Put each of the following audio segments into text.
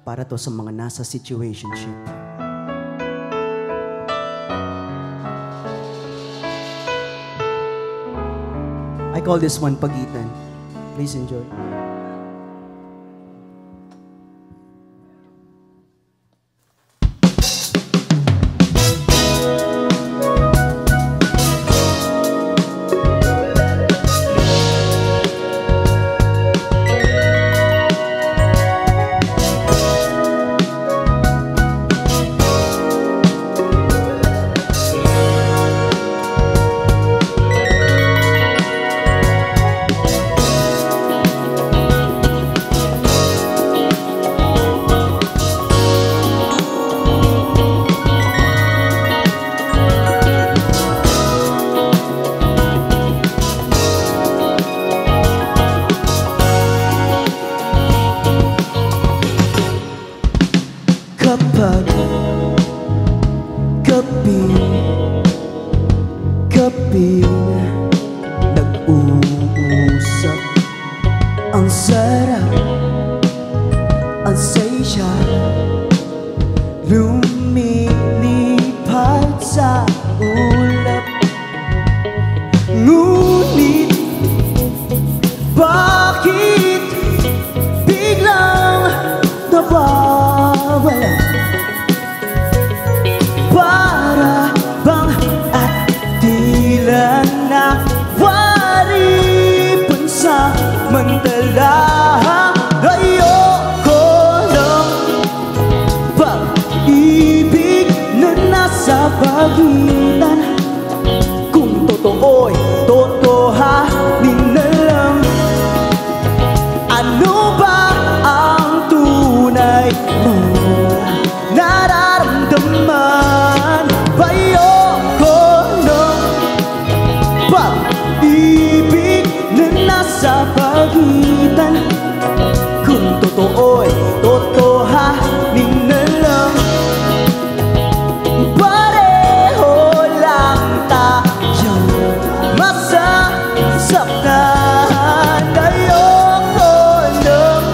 para to sa mga nasa situationship. I call this one Pagitan. Please enjoy. Kapag gabing nag-uusap, ang sarap, ang saya, lumilipad sa ulap. Ngunit bakit biglang nawawala? Para bang at tila na wari pansamantala. Ayoko ng pag-ibig na nasa pagitan. Kung totoo'y totohanin na lang, ano ba ang tunay mo nararamdaman? Ayoko ng pag-ibig na nasa pagitan. Kung totoo'y totohanin na lang, pareho lang tayong masasaktan. Ayoko ng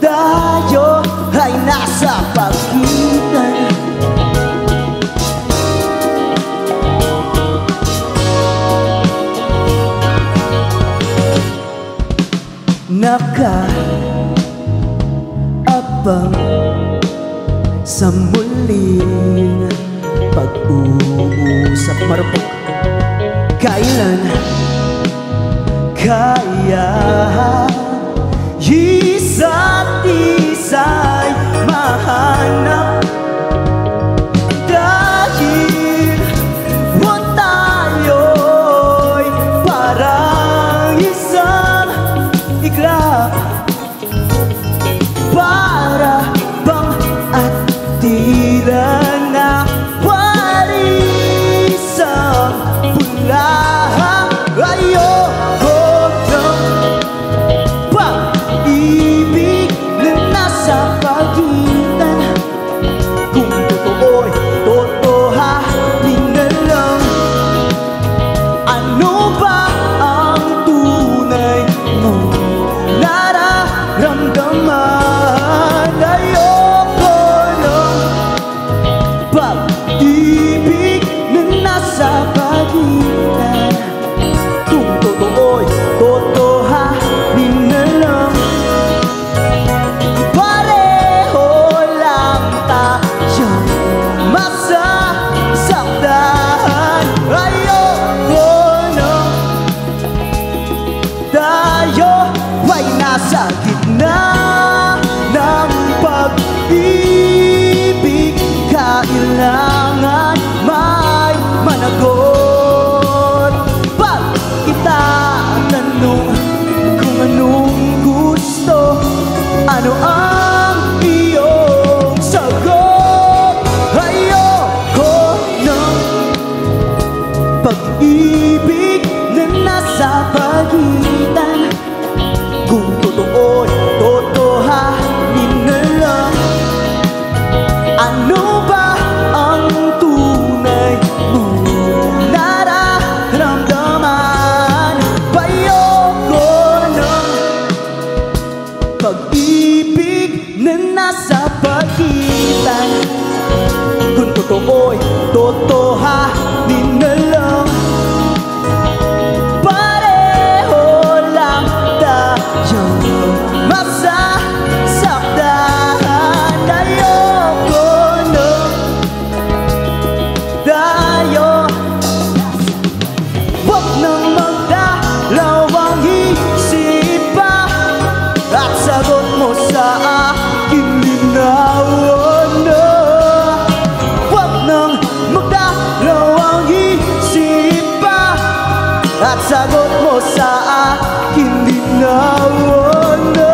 tayo ay nasa pagitan. Nakaabang sa muling pag-uusap, marupok. Kailan kaya isa't isa'y mahanap? Dahil tayo'y parang isang igla. Para bang at tila na wari sa bula. Ayoko ng pag-ibig na nasa pagitan. Kung totoo'y totohanin na lang, ano ba ang tunay mo nararamdaman? Ayoko ng pag-ibig na nasa pagitan. Kung totoo'y totohanin na lang, pareho lang tayong masasaktan. Ayoko ng tayo ay nasa gitna ng pag-ibig. Kailangan may managot. Pag itatanong kung anong gusto, ano ang iyong sagot? Ayoko ng pag-ibig na nasa pagitan. Kung totoo'y totohanin na lang, ano ba ang tunay mo nararamdaman? Ayoko ng pag-ibig na nasa pagitan. Kung totoo'y totohanin na lang, pareho lang tayong masasaktan. Ayoko na tayo, huwag nang magdalawang isip pa, at sagot mo sa akin linawan na. Huwag nang magdalawang isip pa, at sagot mo sa akin linawan na.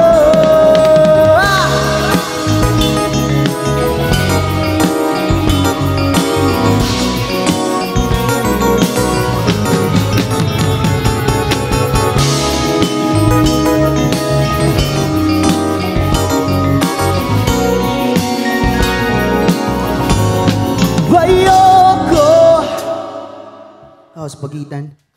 Ayoko. Sa pagitan.